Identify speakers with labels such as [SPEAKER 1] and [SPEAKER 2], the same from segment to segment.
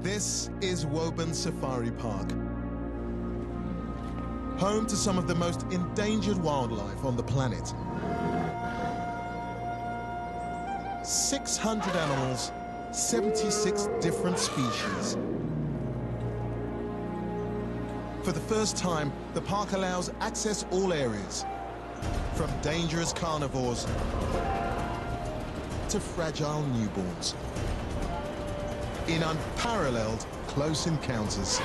[SPEAKER 1] This is форматовSafari Park, home to some of the most endangered wildlife on the planet. 600 animals, 76 different species. For the first time, the park allows access all areas, from dangerous carnivores to fragile newborns, in unparalleled close encounters.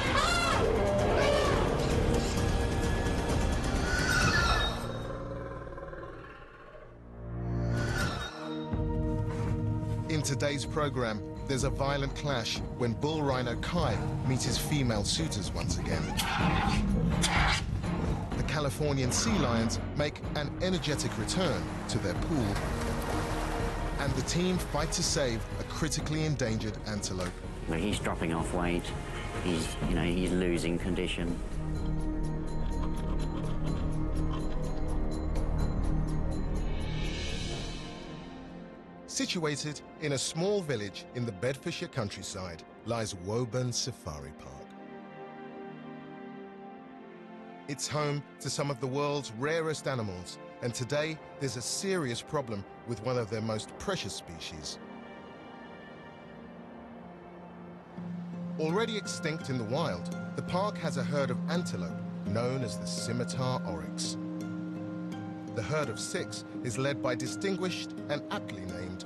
[SPEAKER 1] In today's program, there's a violent clash when bull rhino Kai meets his female suitors once again. The Californian sea lions make an energetic return to their pool, and the team fight to save a critically endangered antelope.
[SPEAKER 2] Well, he's dropping off weight. He's losing condition.
[SPEAKER 1] Situated in a small village in the Bedfordshire countryside lies форматовSafari Park. It's home to some of the world's rarest animals, and today there's a serious problem with one of their most precious species. Already extinct in the wild, the park has a herd of antelope known as the scimitar oryx. The herd of 6 is led by distinguished and aptly named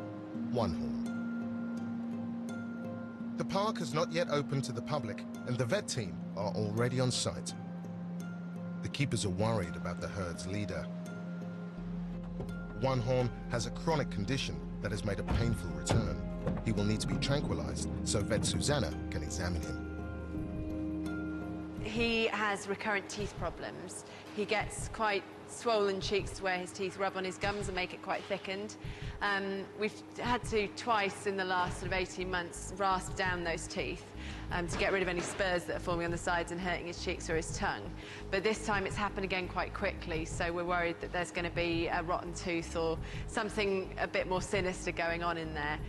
[SPEAKER 1] One Horn. The park has not yet opened to the public, and the vet team are already on site. The keepers are worried about the herd's leader. One Horn has a chronic condition that has made a painful return. He will need to be tranquilized so vet Susanna can examine him.
[SPEAKER 3] He has recurrent teeth problems. He gets quite swollen cheeks to where his teeth rub on his gums and make it quite thickened. We've had to twice in the last sort of 18 months rasp down those teeth to get rid of any spurs that are forming on the sides and hurting his cheeks or his tongue. But this time it's happened again quite quickly, so we're worried that there's going to be a rotten tooth or something a bit more sinister going on in there.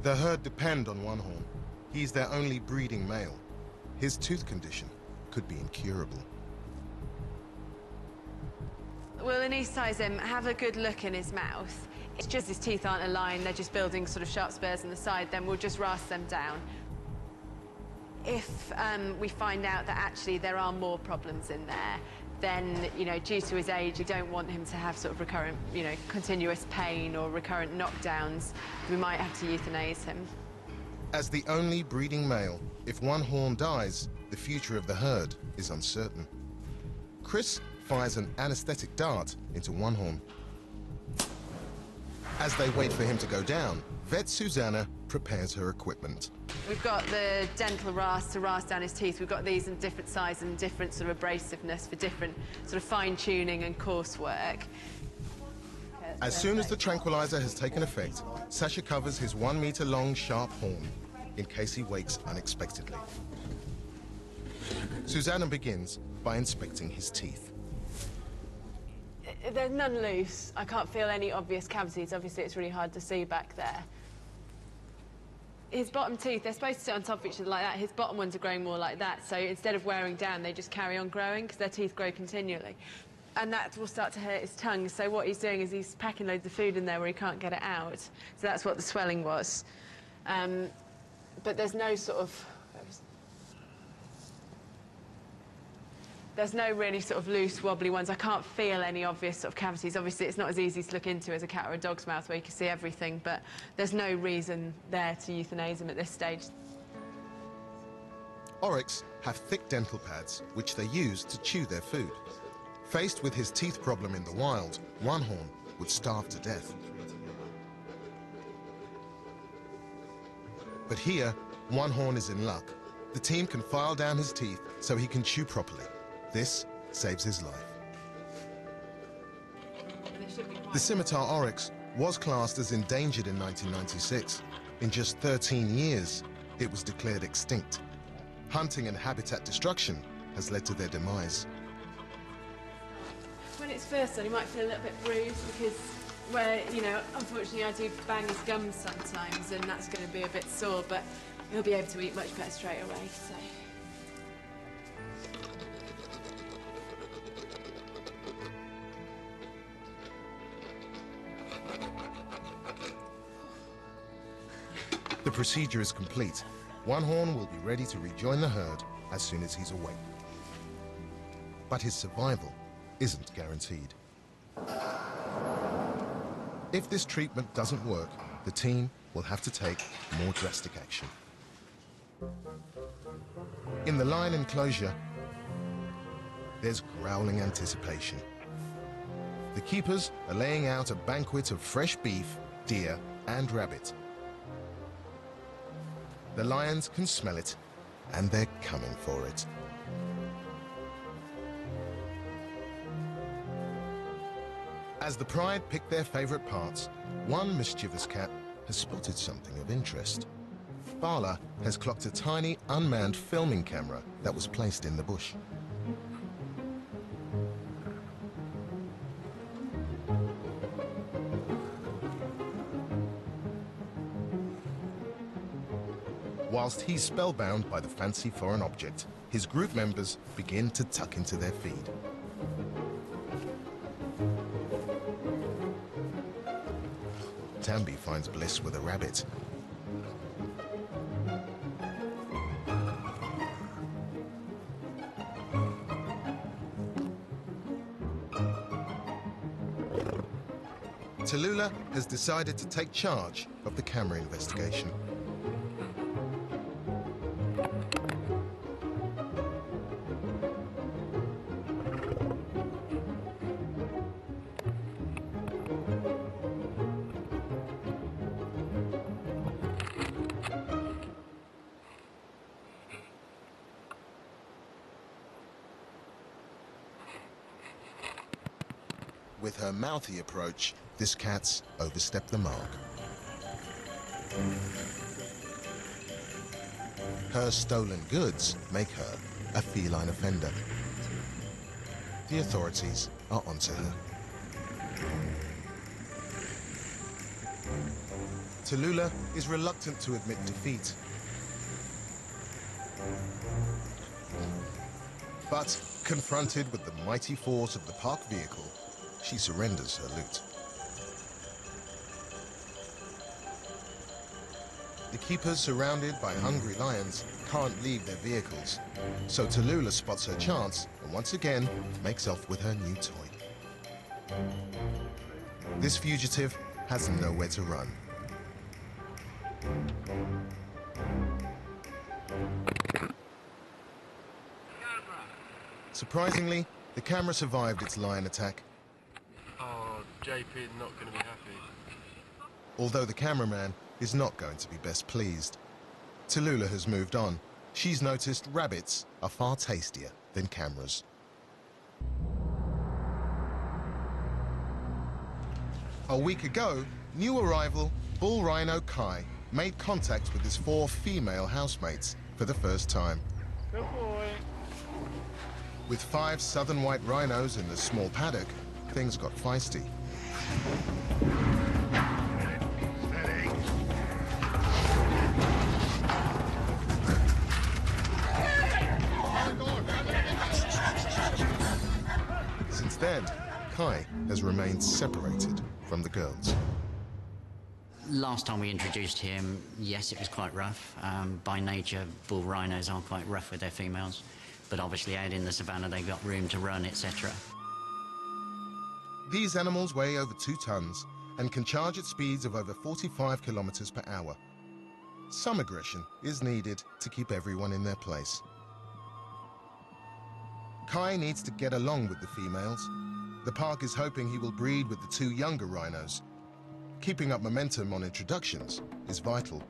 [SPEAKER 1] The herd depend on One Horn. He's their only breeding male. His tooth condition could be incurable.
[SPEAKER 3] We'll anaesthetize him, have a good look in his mouth. It's just his teeth aren't aligned, they're just building sort of sharp spurs on the side, then we'll just rasp them down. If we find out that actually there are more problems in there, then, due to his age, we don't want him to have sort of recurrent, continuous pain or recurrent knockdowns. We might have to euthanize him.
[SPEAKER 1] As the only breeding male, if One Horn dies, the future of the herd is uncertain. Chris fires an anesthetic dart into One Horn. As they wait for him to go down, vet Susanna prepares her equipment.
[SPEAKER 3] We've got the dental rasp to rasp down his teeth. We've got these in different size and different sort of abrasiveness for different sort of fine-tuning and coarse work.
[SPEAKER 1] As soon as the tranquilizer has taken effect, Sasha covers his 1-meter-long sharp horn in case he wakes unexpectedly. Susanna begins by inspecting his teeth.
[SPEAKER 3] There's none loose. I can't feel any obvious cavities. Obviously, it's really hard to see back there. His bottom teeth, they're supposed to sit on top of each other like that. His bottom ones are growing more like that. So instead of wearing down, they just carry on growing because their teeth grow continually. And that will start to hurt his tongue. So what he's doing is he's packing loads of food in there where he can't get it out. So that's what the swelling was. But there's no sort of... There's no really sort of loose, wobbly ones. I can't feel any obvious sort of cavities. Obviously, it's not as easy to look into as a cat or a dog's mouth where you can see everything, but there's no reason there to euthanize them at this stage.
[SPEAKER 1] Oryx have thick dental pads, which they use to chew their food. Faced with his teeth problem in the wild, One Horn would starve to death. But here, One Horn is in luck. The team can file down his teeth so he can chew properly. This saves his life. The scimitar oryx was classed as endangered in 1996. In just 13 years, it was declared extinct. Hunting and habitat destruction has led to their demise.
[SPEAKER 3] When it's first done, you might feel a little bit bruised because unfortunately I do bang his gums sometimes and that's going to be a bit sore, but he'll be able to eat much better straight away, so.
[SPEAKER 1] The procedure is complete. One horn will be ready to rejoin the herd as soon as he's awake. But his survival isn't guaranteed. If this treatment doesn't work, the team will have to take more drastic action. In the lion enclosure, there's growling anticipation. The keepers are laying out a banquet of fresh beef, deer, and rabbit. The lions can smell it, and they're coming for it. As the pride pick their favorite parts, one mischievous cat has spotted something of interest. Bala has clocked a tiny, unmanned filming camera that was placed in the bush. Whilst he's spellbound by the fancy foreign object, his group members begin to tuck into their feed. Tambi finds bliss with a rabbit. Tallulah has decided to take charge of the camera investigation. With her mouthy approach, this cat's overstepped the mark. Her stolen goods make her a feline offender. The authorities are onto her. Tallulah is reluctant to admit defeat. But confronted with the mighty force of the parked vehicle, she surrenders her loot. The keepers, surrounded by hungry lions, can't leave their vehicles, so Tallulah spots her chance and once again makes off with her new toy. This fugitive has nowhere to run. Surprisingly, the camera survived its lion attack.
[SPEAKER 4] Oh, JP not going to be happy.
[SPEAKER 1] Although the cameraman is not going to be best pleased. Tallulah has moved on. She's noticed rabbits are far tastier than cameras. A week ago, new arrival bull rhino Kai made contact with his 4 female housemates for the first time.
[SPEAKER 4] Good boy.
[SPEAKER 1] With 5 southern white rhinos in the small paddock, things got feisty. Since then, Kai has remained separated from the girls.
[SPEAKER 2] Last time we introduced him, yes, it was quite rough. By nature, bull rhinos are quite rough with their females, but obviously out in the savannah, they've got room to run, etc.
[SPEAKER 1] These animals weigh over 2 tons and can charge at speeds of over 45 kilometers per hour. Some aggression is needed to keep everyone in their place. Kai needs to get along with the females. The park is hoping he will breed with the 2 younger rhinos. Keeping up momentum on introductions is vital.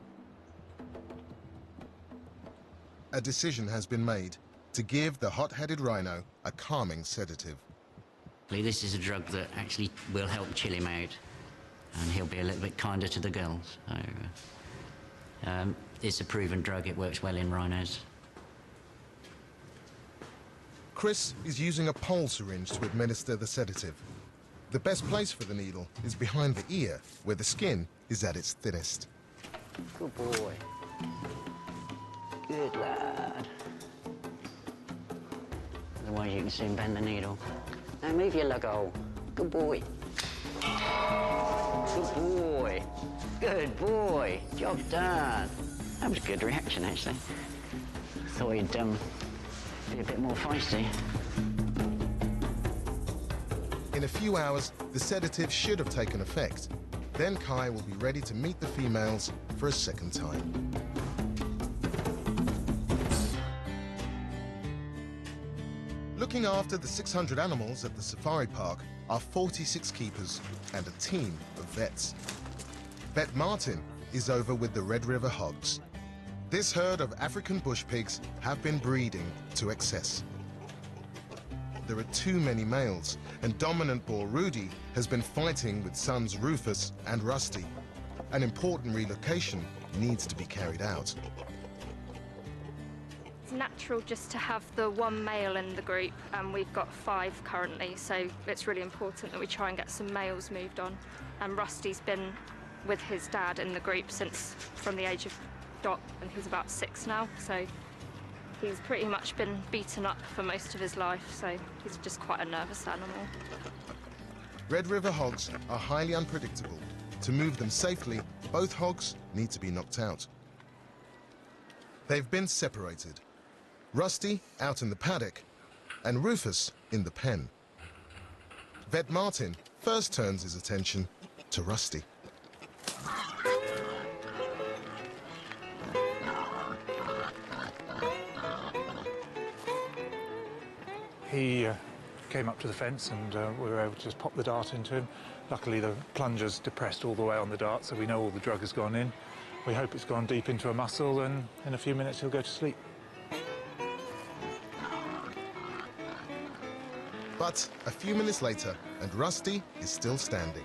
[SPEAKER 1] A decision has been made to give the hot-headed rhino a calming sedative.
[SPEAKER 2] This is a drug that actually will help chill him out, and he'll be a little bit kinder to the girls. So, it's a proven drug, it works well in rhinos.
[SPEAKER 1] Chris is using a pole syringe to administer the sedative. The best place for the needle is behind the ear, where the skin is at its thinnest.
[SPEAKER 2] Good boy. Good lad. Otherwise you can soon bend the needle. Now move your lug hole. Good boy. Good boy. Good boy. Job done. That was a good reaction, actually. Thought he'd be a bit more feisty.
[SPEAKER 1] In a few hours, the sedative should have taken effect. Then Kai will be ready to meet the females for a second time. Looking after the 600 animals at the safari park are 46 keepers and a team of vets. Vet Martin is over with the Red River hogs. This herd of African bush pigs have been breeding to excess. There are too many males, and dominant boar Rudy has been fighting with sons Rufus and Rusty. An important relocation needs to be carried out.
[SPEAKER 5] It's natural just to have the one male in the group, and we've got 5 currently, so it's really important that we try and get some males moved on. And Rusty's been with his dad in the group since from the age of Dot, and he's about 6 now, so he's pretty much been beaten up for most of his life, so he's just quite a nervous animal.
[SPEAKER 1] Red River hogs are highly unpredictable. To move them safely, both hogs need to be knocked out. They've been separated. Rusty out in the paddock, and Rufus in the pen. Vet Martin first turns his attention to Rusty.
[SPEAKER 6] He came up to the fence and we were able to just pop the dart into him. Luckily the plunger's depressed all the way on the dart, so we know all the drug has gone in. We hope it's gone deep into a muscle, and in a few minutes he'll go to sleep.
[SPEAKER 1] But a few minutes later, and Rusty is still standing.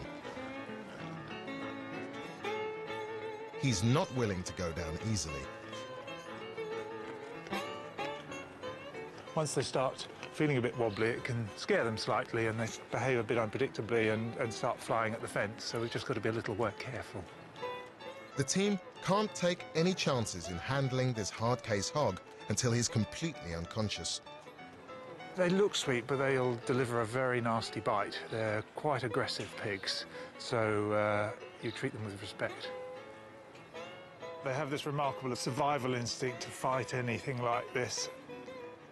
[SPEAKER 1] He's not willing to go down easily.
[SPEAKER 6] Once they start feeling a bit wobbly, it can scare them slightly, and they behave a bit unpredictably and start flying at the fence, so we've just got to be a little more careful.
[SPEAKER 1] The team can't take any chances in handling this hard-case hog until he's completely unconscious.
[SPEAKER 6] They look sweet, but they'll deliver a very nasty bite. They're quite aggressive pigs, so you treat them with respect. They have this remarkable survival instinct to fight anything like this.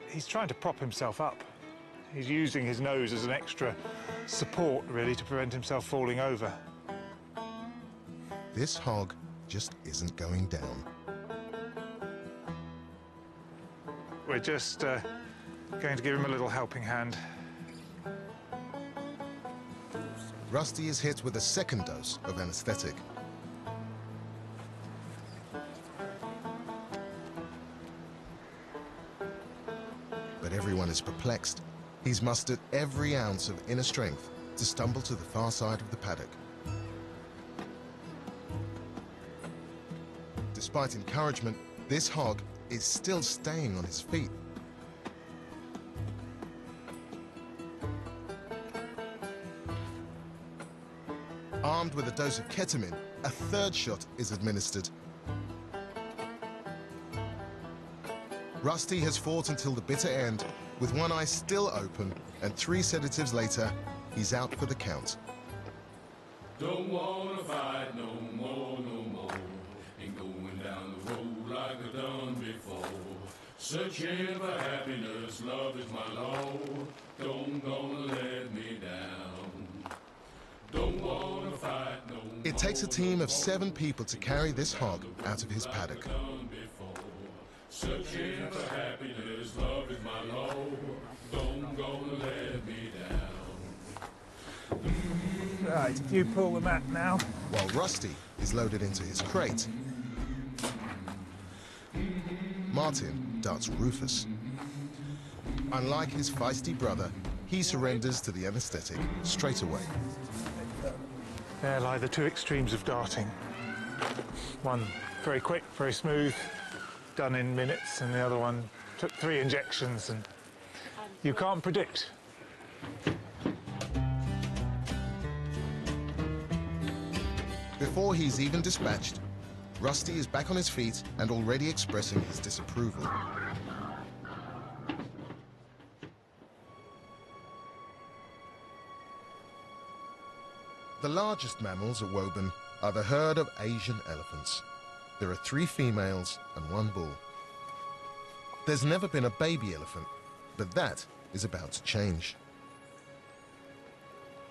[SPEAKER 6] He's trying to prop himself up. He's using his nose as an extra support, really, to prevent himself falling over.
[SPEAKER 1] This hog just isn't going down.
[SPEAKER 6] We're just going to give him a little helping hand.
[SPEAKER 1] Rusty is hit with a second dose of anesthetic. But everyone is perplexed. He's mustered every ounce of inner strength to stumble to the far side of the paddock. Despite encouragement, this hog is still staying on his feet. Armed with a dose of ketamine, a third shot is administered. Rusty has fought until the bitter end, with one eye still open, and 3 sedatives later, he's out for the count.
[SPEAKER 7] Don't wanna fight no more, no more. Ain't going down the road like I've done before. Searching for happiness, love is my law. Don't gonna let me down. Don't wanna fight no more.
[SPEAKER 1] It takes a team of 7 people to carry this hog out of his paddock.
[SPEAKER 7] Searching for happiness, love is my law. Don't gonna let me down.
[SPEAKER 6] Right, you pull the mat now.
[SPEAKER 1] While Rusty is loaded into his crate, Martin darts Rufus. Unlike his feisty brother, he surrenders to the anesthetic straight away.
[SPEAKER 6] There lie the 2 extremes of darting. One very quick, very smooth, done in minutes, and the other one took 3 injections, and you can't predict.
[SPEAKER 1] Before he's even dispatched, Rusty is back on his feet and already expressing his disapproval. The largest mammals at Woburn are the herd of Asian elephants. There are 3 females and 1 bull. There's never been a baby elephant, but that is about to change.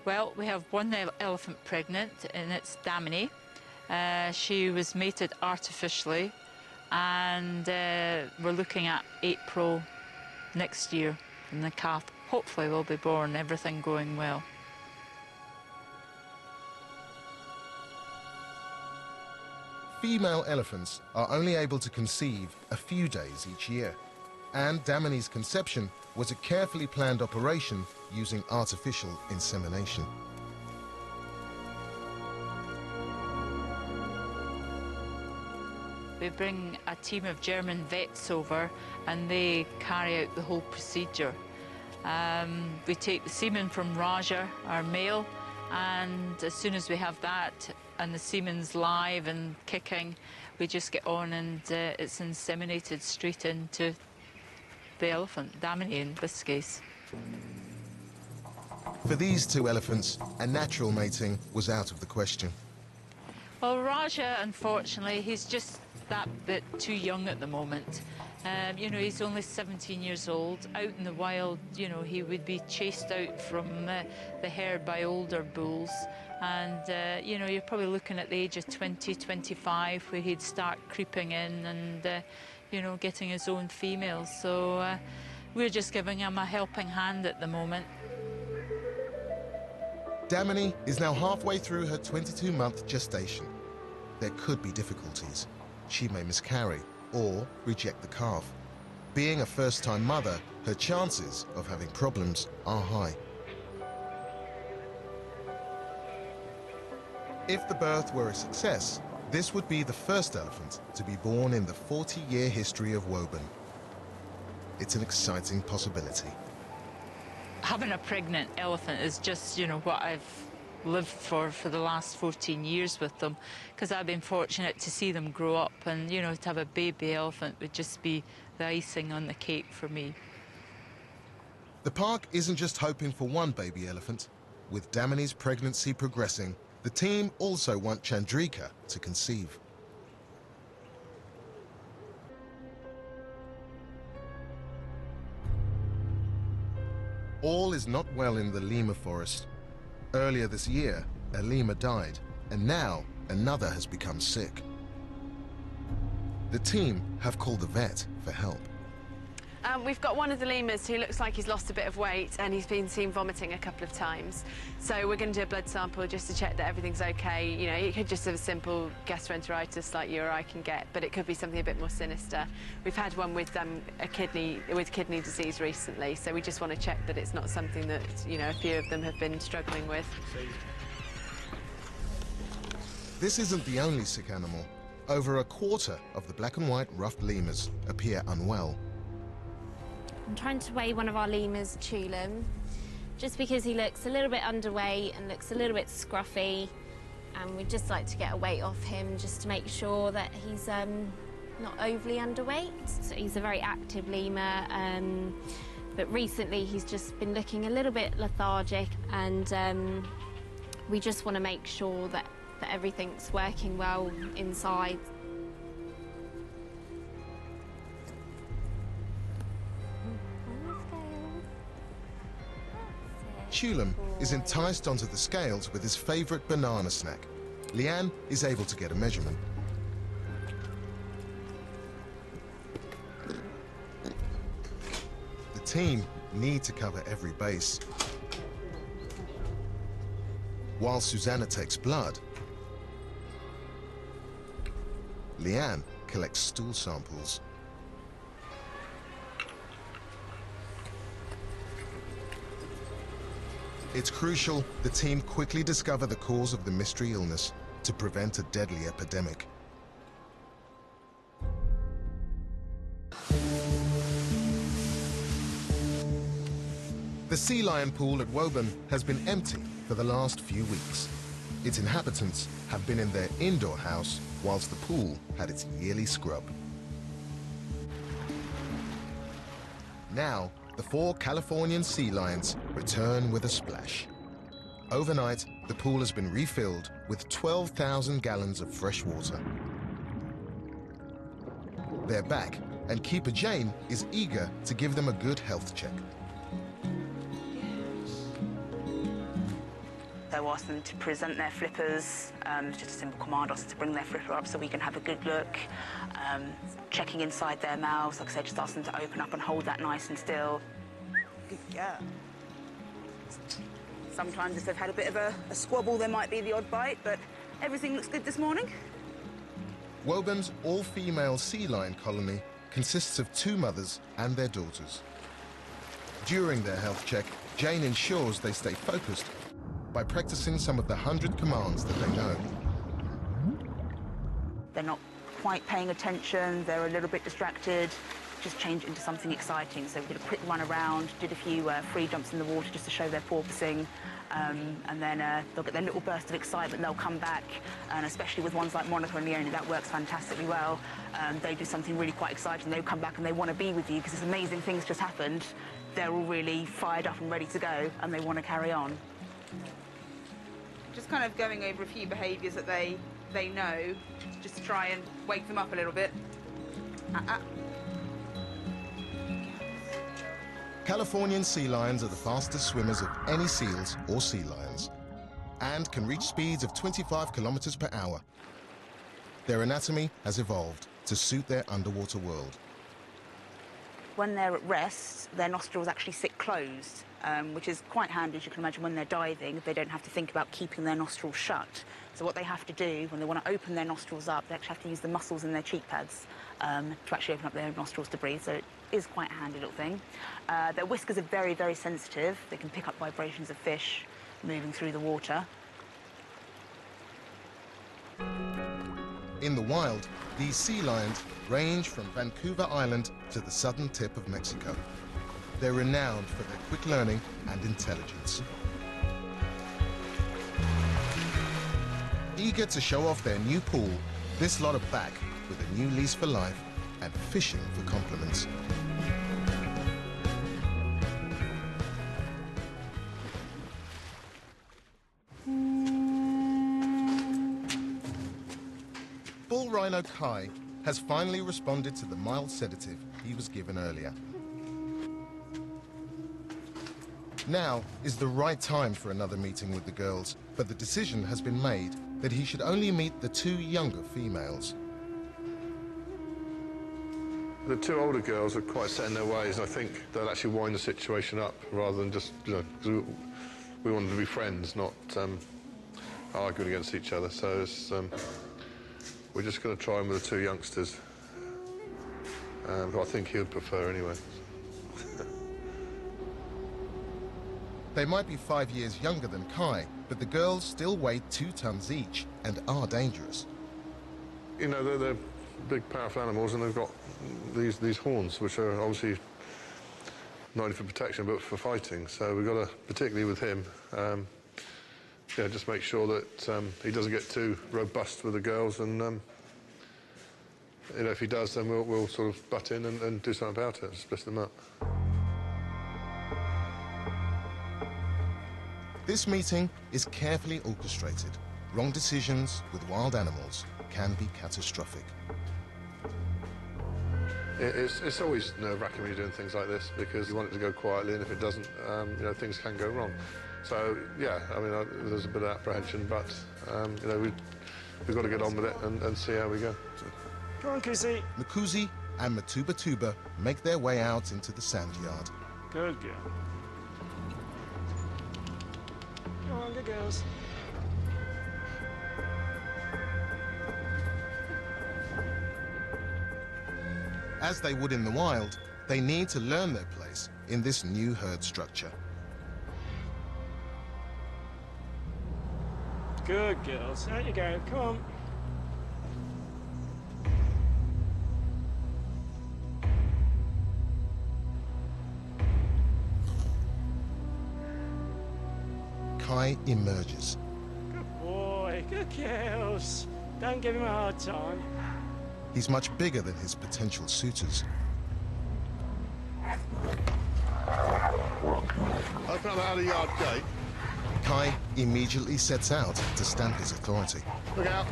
[SPEAKER 8] Well, we have one elephant pregnant, and it's Damini. She was mated artificially, and we're looking at April next year, and the calf hopefully will be born, everything going well.
[SPEAKER 1] Female elephants are only able to conceive a few days each year, and Damini's conception was a carefully planned operation using artificial insemination.
[SPEAKER 8] We bring a team of German vets over, and they carry out the whole procedure. We take the semen from Raja, our male, and as soon as we have that and the semen's live and kicking, we just get on and it's inseminated straight into the elephant, Damini in this case.
[SPEAKER 1] For these 2 elephants, a natural mating was out of the question.
[SPEAKER 8] Well, Raja, unfortunately, he's just that bit too young at the moment. You know, he's only 17 years old. Out in the wild, you know, he would be chased out from the herd by older bulls. And, you know, you're probably looking at the age of 20, 25, where he'd start creeping in and, you know, getting his own females. So we're just giving him a helping hand at the moment.
[SPEAKER 1] Damini is now halfway through her 22-month gestation. There could be difficulties. She may miscarry or reject the calf. Being a first-time mother, her chances of having problems are high. If the birth were a success, this would be the first elephant to be born in the 40-year history of Woburn. It's an exciting possibility.
[SPEAKER 8] Having a pregnant elephant is just, you know, what I've lived for the last 14 years with them, because I've been fortunate to see them grow up, and, you know, to have a baby elephant would just be the icing on the cake for me.
[SPEAKER 1] The park isn't just hoping for one baby elephant. With Damini's pregnancy progressing, the team also want Chandrika to conceive. All is not well in the lemur forest. Earlier this year, a lemur died, and now another has become sick. The team have called the vet for help.
[SPEAKER 3] We've got one of the lemurs who looks like he's lost a bit of weight, and he's been seen vomiting a couple of times. So we're going to do a blood sample just to check that everything's okay. You know, it could just have a simple gastroenteritis like you or I can get, but it could be something a bit more sinister. We've had one with kidney disease recently, so we just want to check that it's not something that, you know, a few of them have been struggling with.
[SPEAKER 1] This isn't the only sick animal. Over a quarter of the black and white ruffed lemurs appear unwell.
[SPEAKER 9] I'm trying to weigh one of our lemurs, Tulum, just because he looks a little bit underweight and looks a little bit scruffy, and we'd just like to get a weight off him just to make sure that he's not overly underweight. So he's a very active lemur, but recently he's just been looking a little bit lethargic, and we just want to make sure that everything's working well inside.
[SPEAKER 1] Tulum is enticed onto the scales with his favorite banana snack. Leanne is able to get a measurement. The team need to cover every base. While Susanna takes blood, Leanne collects stool samples. It's crucial the team quickly discover the cause of the mystery illness to prevent a deadly epidemic. The sea lion pool at Woburn has been empty for the last few weeks. Its inhabitants have been in their indoor house whilst the pool had its yearly scrub. Now, the 4 Californian sea lions return with a splash. Overnight, the pool has been refilled with 12,000 gallons of fresh water. They're back, and Keeper Jane is eager to give them a good health check.
[SPEAKER 10] So I asked them to present their flippers, just a simple command, asked them to bring their flipper up so we can have a good look. Checking inside their mouths, like I said, just ask them to open up and hold that nice and still. Yeah. Sometimes if they've had a bit of a squabble, there might be the odd bite, but everything looks good this morning.
[SPEAKER 1] Woburn's all-female sea lion colony consists of 2 mothers and their daughters. During their health check, Jane ensures they stay focused by practicing some of the 100 commands that they know.
[SPEAKER 10] They're not quite paying attention, they're a little bit distracted. Just change it into something exciting. So we did a quick run around, did a few free jumps in the water just to show their porpoising, and then they'll get their little burst of excitement, they'll come back, and especially with ones like Monica and Leonie, that works fantastically well. They do something really quite exciting, they'll come back and they want to be with you because this amazing thing's just happened. They're all really fired up and ready to go, and they want to carry on. Just kind of going over a few behaviours that they know, just to try and wake them up a little bit.
[SPEAKER 1] Californian sea lions are the fastest swimmers of any seals or sea lions, and can reach speeds of 25 kilometers per hour. Their anatomy has evolved to suit their underwater world.
[SPEAKER 10] When they're at rest, their nostrils actually sit closed, which is quite handy, as you can imagine. When they're diving, they don't have to think about keeping their nostrils shut. So what they have to do, when they want to open their nostrils up, they actually have to use the muscles in their cheek pads to actually open up their nostrils to breathe. So it is quite a handy little thing. Their whiskers are very, very sensitive. They can pick up vibrations of fish moving through the water.
[SPEAKER 1] In the wild, these sea lions range from Vancouver Island to the southern tip of Mexico. They're renowned for their quick learning and intelligence. Eager to show off their new pool, this lot are back with a new lease for life and fishing for compliments. Bull rhino Kai has finally responded to the mild sedative he was given earlier. Now is the right time for another meeting with the girls, but the decision has been made that he should only meet the 2 younger females.
[SPEAKER 11] The 2 older girls are quite set in their ways, and I think they'll actually wind the situation up rather than just, you know, 'cause we wanted to be friends, not arguing against each other. So it's, we're just going to try them with the 2 youngsters, who I think he would prefer anyway.
[SPEAKER 1] They might be 5 years younger than Kai, but the girls still weigh 2 tons each and are dangerous.
[SPEAKER 11] You know, they're big, powerful animals, and they've got these horns, which are obviously not only for protection but for fighting. So we've got to, particularly with him, yeah, just make sure that he doesn't get too robust with the girls, and you know, if he does, then we'll sort of butt in and do something about it, split them up.
[SPEAKER 1] This meeting is carefully orchestrated. Wrong decisions with wild animals can be catastrophic.
[SPEAKER 11] It's always nerve-wracking when you're doing things like this, because you want it to go quietly, and if it doesn't, you know, things can go wrong. So, yeah, I mean, there's a bit of apprehension, but, you know, we've got to get on with it and see how we go. So.
[SPEAKER 12] Come on, Kusi.
[SPEAKER 1] Makuzi and Matubatuba make their way out into the sand yard.
[SPEAKER 12] Good girl. Come on, good girls.
[SPEAKER 1] As they would in the wild, they need to learn their place in this new herd structure.
[SPEAKER 12] Good girls. Out you go. Come on.
[SPEAKER 1] Kai emerges.
[SPEAKER 12] Good boy. Good girls. Don't give him a hard time.
[SPEAKER 1] He's much bigger than his potential suitors.
[SPEAKER 11] Open up out of the yard gate.
[SPEAKER 1] Kai immediately sets out to stamp his authority.
[SPEAKER 11] Look out.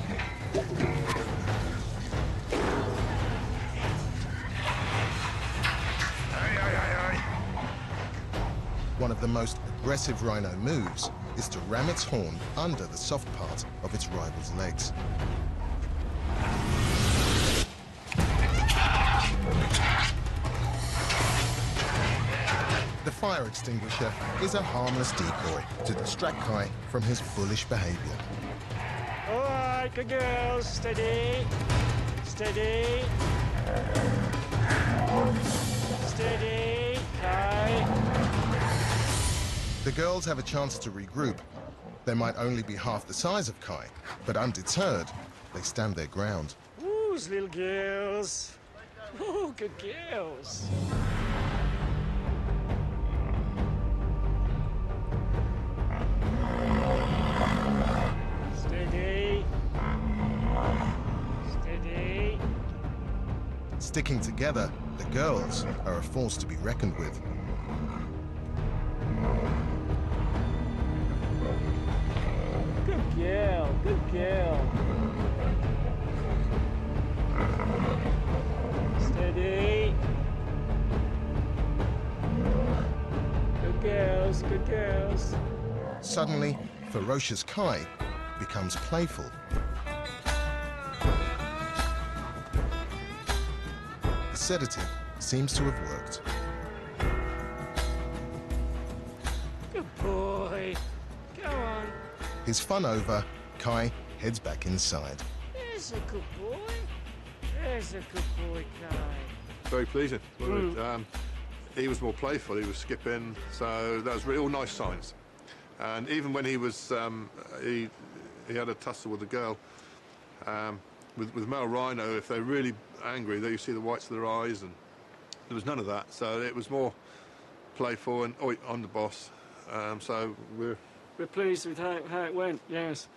[SPEAKER 1] One of the most aggressive rhino moves is to ram its horn under the soft part of its rival's legs. The fire extinguisher is a harmless decoy to distract Kai from his bullish behavior.
[SPEAKER 12] All right, good girls. Steady. Steady. Steady. Kai.
[SPEAKER 1] The girls have a chance to regroup. They might only be half the size of Kai, but undeterred, they stand their ground.
[SPEAKER 12] Ooh, little girls. Ooh, good girls. Steady. Steady.
[SPEAKER 1] Sticking together, the girls are a force to be reckoned with.
[SPEAKER 12] Good girl. Good girl. Steady. Good girls. Good girls.
[SPEAKER 1] Suddenly, ferocious Kai becomes playful. The sedative seems to have worked.
[SPEAKER 12] Good boy. Go on.
[SPEAKER 1] His fun over, Kai heads back inside.
[SPEAKER 12] There's a good boy. There's a good boy, Kai.
[SPEAKER 11] Very pleasing. He was more playful, he was skipping, so that was real nice signs. And even when he was, he had a tussle with a girl. With male rhino, if they're really angry, you see the whites of their eyes, and there was none of that. So it was more playful, and oi, I'm the boss. So we're
[SPEAKER 12] pleased with how it went, yes.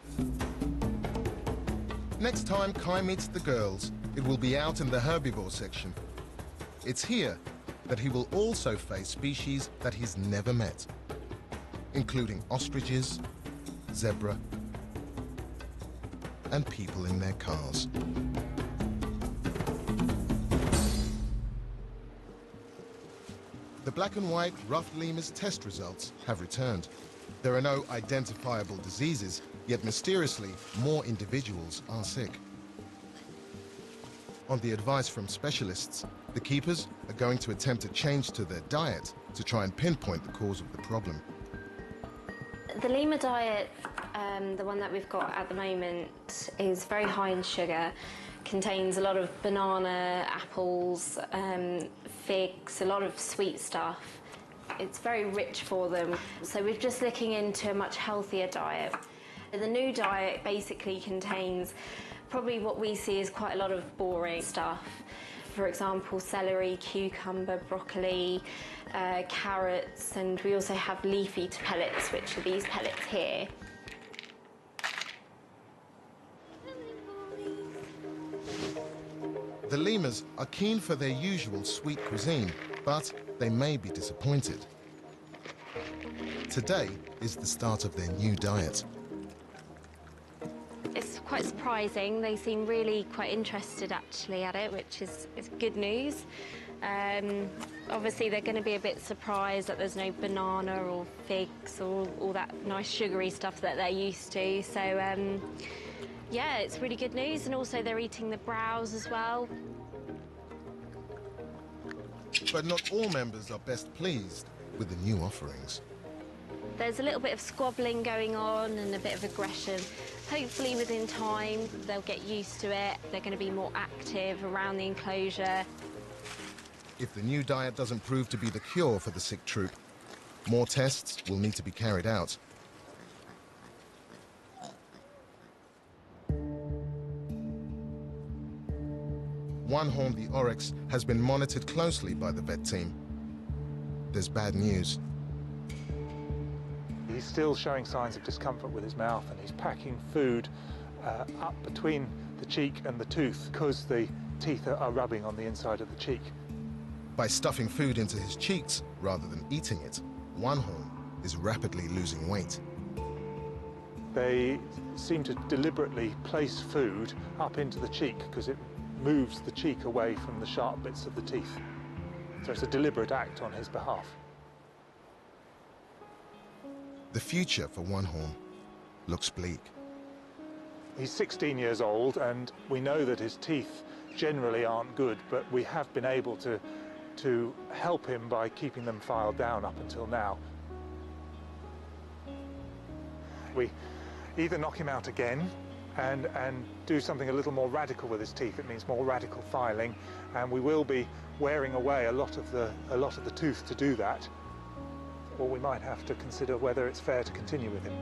[SPEAKER 1] Next time Kai meets the girls, it will be out in the herbivore section. It's here that he will also face species that he's never met, including ostriches, zebra, and people in their cars. The black and white ruffed lemurs test results have returned. There are no identifiable diseases, yet mysteriously, more individuals are sick. On the advice from specialists, the keepers are going to attempt a change to their diet to try and pinpoint the cause of the problem.
[SPEAKER 9] The lemur diet, the one that we've got at the moment, is very high in sugar, contains a lot of banana, apples, figs, a lot of sweet stuff. It's very rich for them, so we're just looking into a much healthier diet. The new diet basically contains probably what we see is quite a lot of boring stuff. For example, celery, cucumber, broccoli, carrots, and we also have leafy pellets, which are these pellets here.
[SPEAKER 1] The lemurs are keen for their usual sweet cuisine, but they may be disappointed. Today is the start of their new diet.
[SPEAKER 9] It's quite surprising. They seem really quite interested actually at it, which is good news. Obviously they're going to be a bit surprised that there's no banana or figs or all that nice sugary stuff that they're used to. So yeah, it's really good news, and also they're eating the browse as well.
[SPEAKER 1] But not all members are best pleased with the new offerings.
[SPEAKER 9] There's a little bit of squabbling going on and a bit of aggression. Hopefully within time they'll get used to it. They're going to be more active around the enclosure.
[SPEAKER 1] If the new diet doesn't prove to be the cure for the sick troop, more tests will need to be carried out. One-horned the oryx has been monitored closely by the vet team. There's bad news.
[SPEAKER 6] He's still showing signs of discomfort with his mouth, and he's packing food up between the cheek and the tooth because the teeth are rubbing on the inside of the cheek.
[SPEAKER 1] By stuffing food into his cheeks rather than eating it, one horn is rapidly losing weight.
[SPEAKER 6] They seem to deliberately place food up into the cheek because it moves the cheek away from the sharp bits of the teeth. So it's a deliberate act on his behalf.
[SPEAKER 1] The future for one horn looks bleak.
[SPEAKER 6] He's 16 years old and we know that his teeth generally aren't good, but we have been able to help him by keeping them filed down up until now. We either knock him out again and do something a little more radical with his teeth. It means more radical filing, and we will be wearing away a lot of the tooth to do that. Or we might have to consider whether it's fair to continue with him.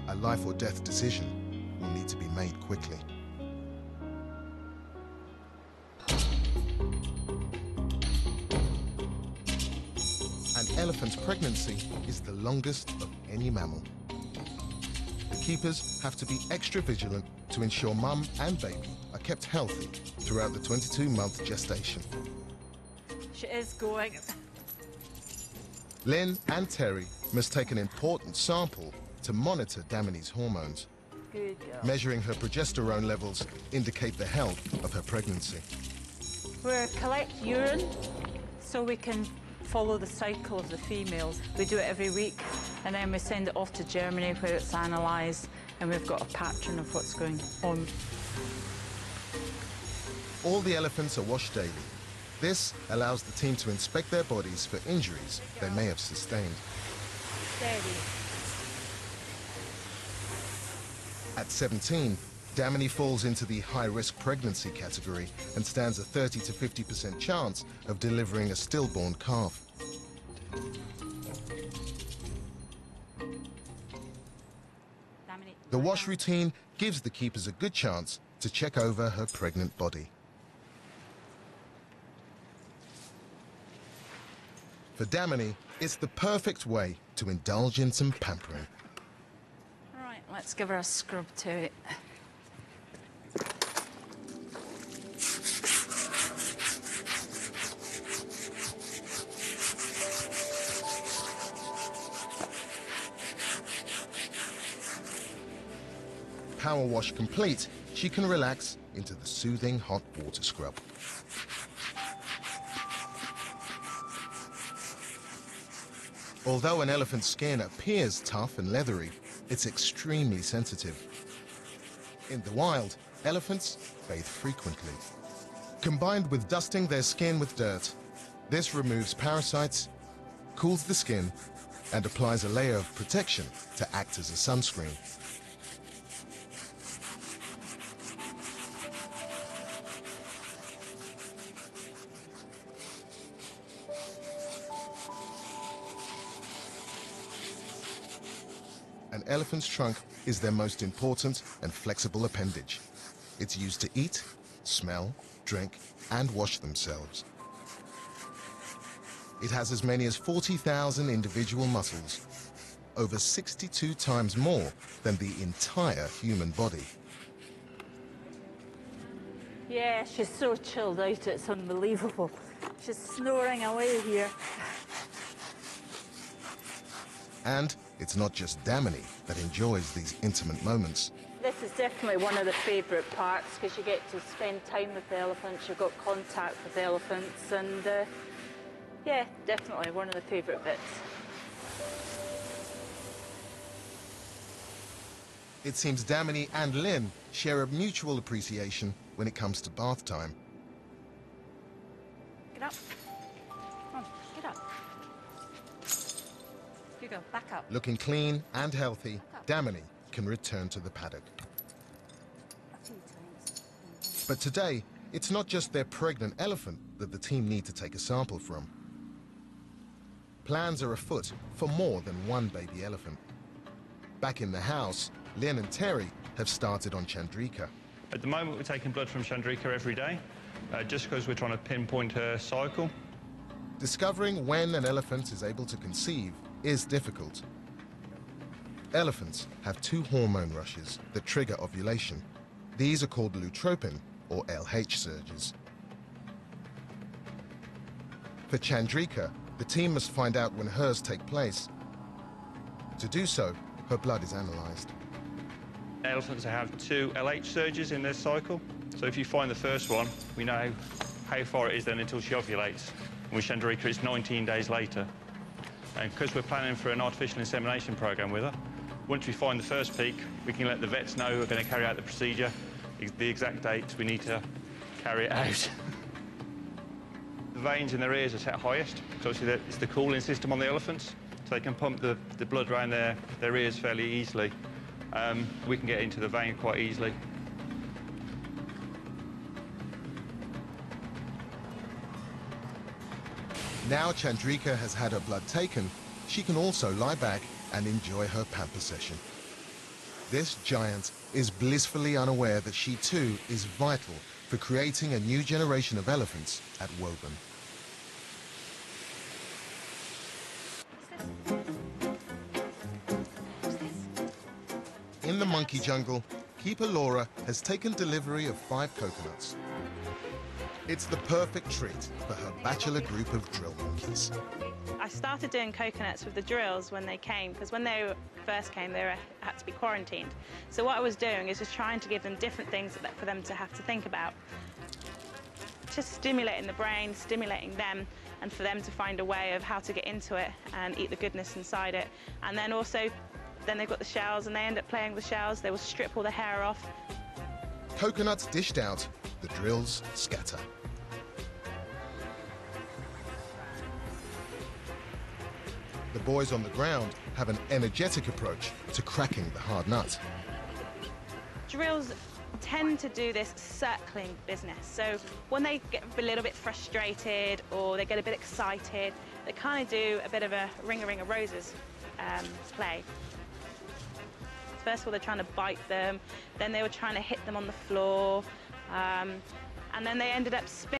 [SPEAKER 1] A life or death decision will need to be made quickly. An elephant's pregnancy is the longest of any mammal. The keepers have to be extra vigilant to ensure mum and baby are kept healthy throughout the 22-month gestation.
[SPEAKER 8] She is going.
[SPEAKER 1] Lynn and Terry must take an important sample to monitor Damini's hormones.
[SPEAKER 8] Good girl.
[SPEAKER 1] Measuring her progesterone levels indicate the health of her pregnancy.
[SPEAKER 8] We collect urine so we can follow the cycle of the females. We do it every week, and then we send it off to Germany where it's analysed, and we've got a pattern of what's going on.
[SPEAKER 1] All the elephants are washed daily. This allows the team to inspect their bodies for injuries they may have sustained.
[SPEAKER 8] Steady.
[SPEAKER 1] At 17, Damini falls into the high-risk pregnancy category and stands a 30 to 50% chance of delivering a stillborn calf. The wash routine gives the keepers a good chance to check over her pregnant body. For Damini, it's the perfect way to indulge in some pampering.
[SPEAKER 8] All right, let's give her a scrub to it.
[SPEAKER 1] Power wash complete, she can relax into the soothing hot water scrub. Although an elephant's skin appears tough and leathery, it's extremely sensitive. In the wild, elephants bathe frequently. Combined with dusting their skin with dirt, this removes parasites, cools the skin, and applies a layer of protection to act as a sunscreen. An elephant's trunk is their most important and flexible appendage. It's used to eat, smell, drink, and wash themselves. It has as many as 40,000 individual muscles, over 62 times more than the entire human body.
[SPEAKER 8] Yeah, she's so chilled out, it's unbelievable. She's snoring away here.
[SPEAKER 1] And it's not just Damini that enjoys these intimate moments.
[SPEAKER 8] This is definitely one of the favourite parts because you get to spend time with the elephants, you've got contact with the elephants, and yeah, definitely one of the favourite bits.
[SPEAKER 1] It seems Damini and Lynn share a mutual appreciation when it comes to bath time.
[SPEAKER 8] Get up. Come on, get up. You go, back up.
[SPEAKER 1] Looking clean and healthy, Damini can return to the paddock. But today, it's not just their pregnant elephant that the team need to take a sample from. Plans are afoot for more than one baby elephant. Back in the house, Lynn and Terry have started on Chandrika.
[SPEAKER 13] At the moment, we're taking blood from Chandrika every day, just because we're trying to pinpoint her cycle. Discovering when an elephant is able to conceive is difficult.
[SPEAKER 1] Elephants have two hormone rushes that trigger ovulation. These are called lutropin, or LH surges. For Chandrika, the team must find out when hers take place. To do so, her blood is analysed.
[SPEAKER 13] Elephants have two LH surges in their cycle. So if you find the first one, we know how far it is then until she ovulates. And with Chandrika, it's 19 days later. And because we're planning for an artificial insemination program with her, once we find the first peak, we can let the vets know we're going to carry out the procedure, the exact dates we need to carry it out. The veins in their ears are set highest, so obviously it's the cooling system on the elephants, so they can pump the blood around their ears fairly easily. We can get into the vein quite easily.
[SPEAKER 1] Now Chandrika has had her blood taken, she can also lie back and enjoy her pamper session. This giant is blissfully unaware that she too is vital for creating a new generation of elephants at Woburn. In the monkey jungle, keeper Laura has taken delivery of 5 coconuts. It's the perfect treat for her bachelor group of drill monkeys.
[SPEAKER 14] I started doing coconuts with the drills when they came, because when they first came, they had to be quarantined. So what I was doing is just trying to give them different things for them to have to think about. Just stimulating the brain, stimulating them, and for them to find a way of how to get into it and eat the goodness inside it. And then also, then they've got the shells, and they end up playing with the shells. They will strip all the hair off.
[SPEAKER 1] Coconuts dished out, the drills scatter. The boys on the ground have an energetic approach to cracking the hard nut.
[SPEAKER 14] Drills tend to do this circling business. So when they get a little bit frustrated or they get a bit excited, they kind of do a bit of a ring-a-ring-a-roses play. First of all, they're trying to bite them, then they were trying to hit them on the floor, and then they ended up spinning